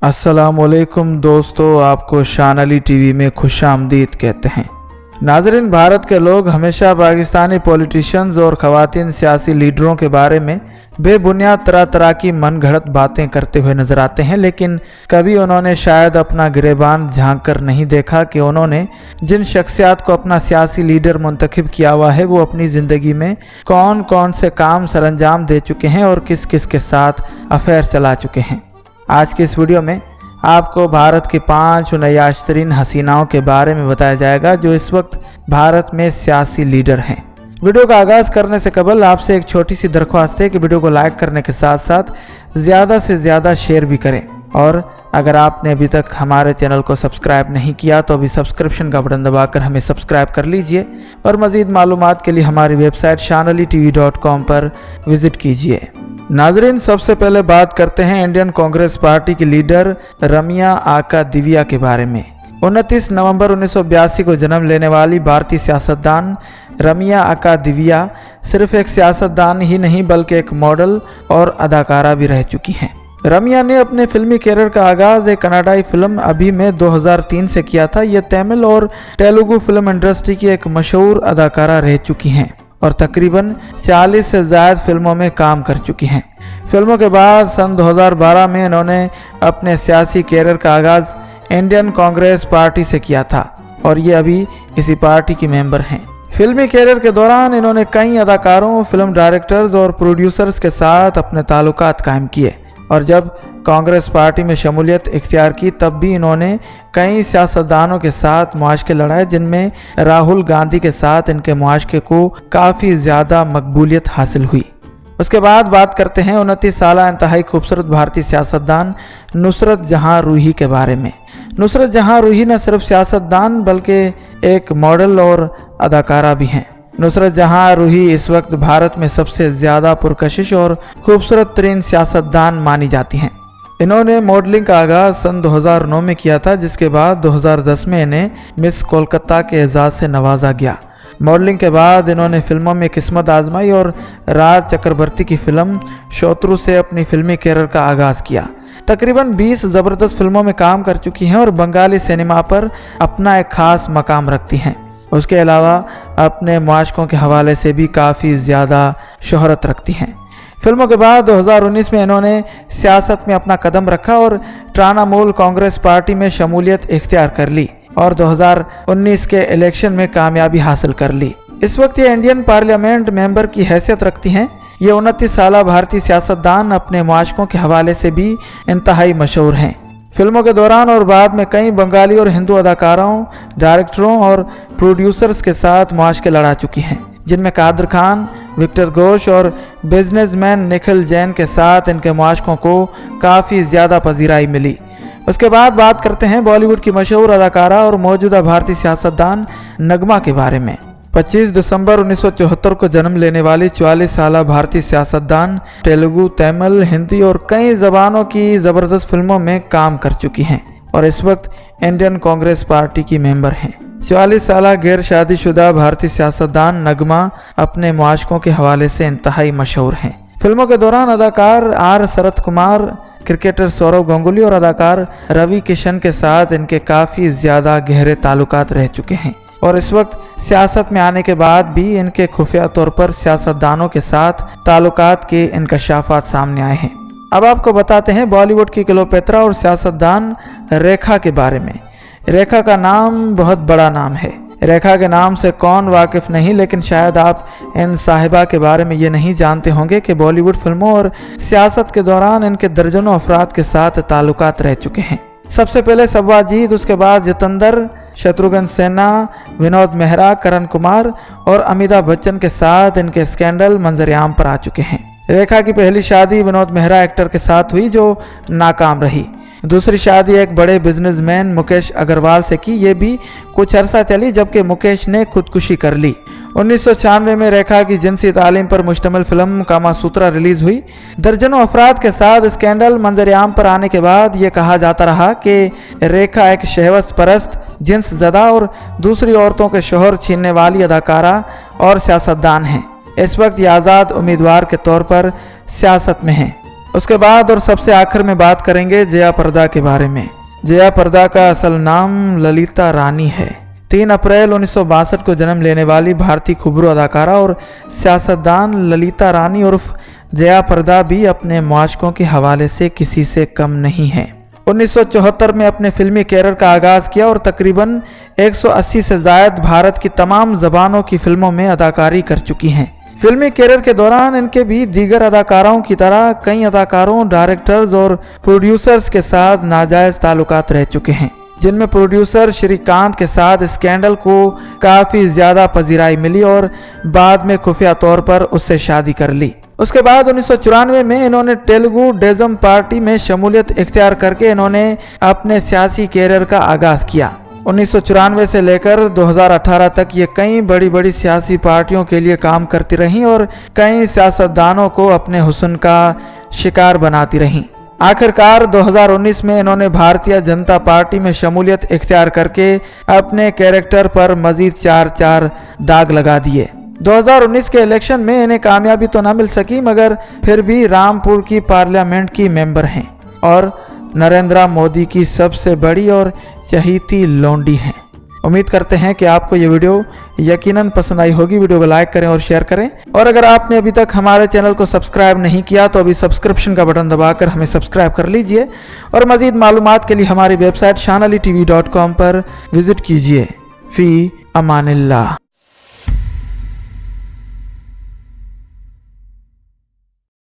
अस्सलामुअलैकुम दोस्तों, आपको शान अली टीवी में खुशामदीद कहते हैं। नाज़रीन, भारत के लोग हमेशा पाकिस्तानी पॉलिटिशियंस और ख़वातीन सियासी लीडरों के बारे में बेबुनियाद तरह तरह की मन घड़त बातें करते हुए नजर आते हैं, लेकिन कभी उन्होंने शायद अपना गिरेबान झांक कर नहीं देखा कि उन्होंने जिन शख्सियात को अपना सियासी लीडर मुंतखब किया हुआ है वो अपनी ज़िंदगी में कौन कौन से काम सरअंजाम दे चुके हैं और किस किस के साथ अफेयर चला चुके हैं। आज के इस वीडियो में आपको भारत की 5 नयाशतरीन हसीनाओं के बारे में बताया जाएगा जो इस वक्त भारत में सियासी लीडर हैं। वीडियो का आगाज़ करने से कबल आपसे एक छोटी सी दरख्वास्त है कि वीडियो को लाइक करने के साथ साथ ज़्यादा से ज़्यादा शेयर भी करें, और अगर आपने अभी तक हमारे चैनल को सब्सक्राइब नहीं किया तो अभी सब्सक्रिप्शन का बटन दबाकर हमें सब्सक्राइब कर लीजिए और मज़ीद मालूमात के लिए हमारी वेबसाइट shanalitv.com पर विज़िट कीजिए। नाजरीन, सबसे पहले बात करते हैं इंडियन कांग्रेस पार्टी की लीडर रमिया आका दिव्या के बारे में। 29 नवंबर 1982 को जन्म लेने वाली भारतीय सियासतदान रमिया आका दिव्या सिर्फ एक सियासतदान ही नहीं बल्कि एक मॉडल और अदाकारा भी रह चुकी हैं। रमिया ने अपने फिल्मी कैरियर का आगाज़ एक कनाडाई फिल्म अभी में 2003 से किया था। यह तमिल और तेलुगु फिल्म इंडस्ट्री की एक मशहूर अदाकारा रह चुकी हैं और तकरीबन 40 से ज़्यादा फिल्मों में काम कर चुकी हैं। फिल्मों के बाद सन 2012 में इन्होंने अपने सियासी कैरियर का आगाज़ इंडियन कांग्रेस पार्टी से किया था और ये अभी इसी पार्टी की मेंबर हैं। फिल्मी कैरियर के दौरान इन्होंने कई अदाकारों, फिल्म डायरेक्टर्स और प्रोड्यूसर्स के साथ अपने ताल्लुकात कायम किए, और जब कांग्रेस पार्टी में शमूलियत इख्तियार की तब भी इन्होंने कई सियासतदानों के साथ मुआशके लड़ाए, जिनमें राहुल गांधी के साथ इनके मुआशके को काफ़ी ज़्यादा मकबूलियत हासिल हुई। उसके बाद बात करते हैं 29 साल इंतहाई खूबसूरत भारतीय सियासतदान नुसरत जहां रूही के बारे में। नुसरत जहां रूही न सिर्फ सियासतदान बल्कि एक मॉडल और अदाकारा भी हैं। नुसरत जहां रूही इस वक्त भारत में सबसे ज़्यादा पुरकशिश और खूबसूरत तरीन सियासतदान मानी जाती हैं। इन्होंने मॉडलिंग का आगाज़ सन 2009 में किया था, जिसके बाद 2010 में इन्हें मिस कोलकाता के एजाज़ से नवाजा गया। मॉडलिंग के बाद इन्होंने फिल्मों में किस्मत आजमाई और राज चक्रवर्ती की फिल्म शोत्रु से अपनी फिल्मी कैरियर का आगाज़ किया। तकरीबन 20 ज़बरदस्त फिल्मों में काम कर चुकी हैं और बंगाली सिनेमा पर अपना एक ख़ास मकाम रखती हैं। उसके अलावा अपने मुआशकों के हवाले से भी काफ़ी ज़्यादा शोहरत रखती हैं। फिल्मों के बाद 2019 में इन्होंने सियासत में अपना कदम रखा और तृणमूल कांग्रेस पार्टी में शमूलियत इख्तियार कर ली और 2019 के इलेक्शन में कामयाबी हासिल कर ली। इस वक्त ये इंडियन पार्लियामेंट मेंबर की हैसियत रखती हैं। ये 29 साल भारतीय सियासतदान अपने मुआशकों के हवाले से भी इंतहाई मशहूर हैं। फिल्मों के दौरान और बाद में कई बंगाली और हिंदू अदाकारों, डायरेक्टरों और प्रोड्यूसर्स के साथ मुआशके लड़ा चुकी हैं, जिनमें कादर खान, विक्टर घोष और बिजनेसमैन निखिल जैन के साथ इनके मुआशकों को काफ़ी ज़्यादा पजीराई मिली। उसके बाद बात करते हैं बॉलीवुड की मशहूर अदाकारा और मौजूदा भारतीय सियासतदान नगमा के बारे में। 25 दिसंबर 1974 को जन्म लेने वाली 44 साल भारतीय सियासतदान तेलुगु, तमिल, हिंदी और कई ज़बानों की ज़बरदस्त फिल्मों में काम कर चुकी हैं और इस वक्त इंडियन कांग्रेस पार्टी की मेंबर हैं। 44 साल गैर शादीशुदा भारतीय सियासतदान नगमा अपने मुआशकों के हवाले से इंतहाई मशहूर हैं। फिल्मों के दौरान अदाकार आर शरत कुमार, क्रिकेटर सौरव गांगुली और अदाकार रवि किशन के साथ इनके काफ़ी ज़्यादा गहरे ताल्लुकात रह चुके हैं और इस वक्त सियासत में आने के बाद भी इनके खुफिया तौर पर सियासतदानों के साथ ताल्लुकात के इंकशाफात सामने आए हैं। अब आपको बताते हैं बॉलीवुड की क्लियोपेत्रा और सियासतदान रेखा के बारे में। रेखा का नाम बहुत बड़ा नाम है। रेखा के नाम से कौन वाकिफ़ नहीं, लेकिन शायद आप इन साहिबा के बारे में ये नहीं जानते होंगे कि बॉलीवुड फिल्मों और सियासत के दौरान इनके दर्जनों अफराद के साथ ताल्लुकात रह चुके हैं। सबसे पहले सव्वाजीत, उसके बाद जितेंद्र, शत्रुघ्न सिन्हा, विनोद मेहरा, करण कुमार और अमिताभ बच्चन के साथ इनके स्कैंडल मंजरेआम पर आ चुके हैं। रेखा की पहली शादी विनोद मेहरा एक्टर के साथ हुई जो नाकाम रही। दूसरी शादी एक बड़े बिजनेसमैन मुकेश अग्रवाल से की। ये भी कुछ अरसा चली जबकि मुकेश ने खुदकुशी कर ली। 1996 में रेखा की जिनसी तालीम पर मुश्तमिल फिल्म कामासूत्रा रिलीज हुई। दर्जनों अफराद के साथ स्कैंडल मंजरेआम पर आने के बाद ये कहा जाता रहा कि रेखा एक शहवत परस्त, जिन्स ज़दा और दूसरी औरतों के शोहर छीनने वाली अदाकारा और सियासतदान हैं। इस वक्त ये आज़ाद उम्मीदवार के तौर पर सियासत में हैं। उसके बाद और सबसे आखिर में बात करेंगे जया प्रदा के बारे में। जया प्रदा का असल नाम ललिता रानी है। 3 अप्रैल 1962 को जन्म लेने वाली भारतीय खुबरू अदाकारा और सियासतदान ललिता रानी उर्फ जया प्रदा भी अपने मुआशकों के हवाले से किसी से कम नहीं है। 1974 में अपने फिल्मी कैरियर का आगाज किया और तकरीबन 180 से ज्यादा भारत की तमाम जबानों की फिल्मों में अदाकारी कर चुकी हैं। फिल्मी कैरियर के दौरान इनके भी दीगर अदाकाराओं की तरह कई अदाकारों, डायरेक्टर्स और प्रोड्यूसर्स के साथ नाजायज ताल्लुकात रह चुके हैं, जिनमें प्रोड्यूसर श्रीकांत के साथ स्कैंडल को काफी ज्यादा पजीराई मिली और बाद में खुफिया तौर पर उससे शादी कर ली। उसके बाद 1994 में इन्होंने तेलुगु डेजम पार्टी में शमूलियत इख्तियार करके इन्होंने अपने सियासी कैरियर का आगाज किया। 1994 से लेकर 2018 तक ये कई बड़ी बड़ी सियासी पार्टियों के लिए काम करती रहीं और कई सियासतदानों को अपने हुस्न का शिकार बनाती रहीं। आखिरकार 2019 में इन्होंने भारतीय जनता पार्टी में शमूलियत इख्तियार करके अपने कैरेक्टर पर मजीद 4 दाग लगा दिए। 2019 के इलेक्शन में इन्हें कामयाबी तो ना मिल सकी, मगर फिर भी रामपुर की पार्लियामेंट की मेंबर हैं और नरेंद्र मोदी की सबसे बड़ी और चहीती लौंडी हैं। उम्मीद करते हैं कि आपको ये वीडियो यकीनन पसंद आई होगी। वीडियो को लाइक करें और शेयर करें, और अगर आपने अभी तक हमारे चैनल को सब्सक्राइब नहीं किया तो अभी सब्सक्रिप्शन का बटन दबाकर हमें सब्सक्राइब कर लीजिए और मजीद मालूमात के लिए हमारी वेबसाइट shanalitv.com पर विजिट कीजिए। फी अमानिल्लाह।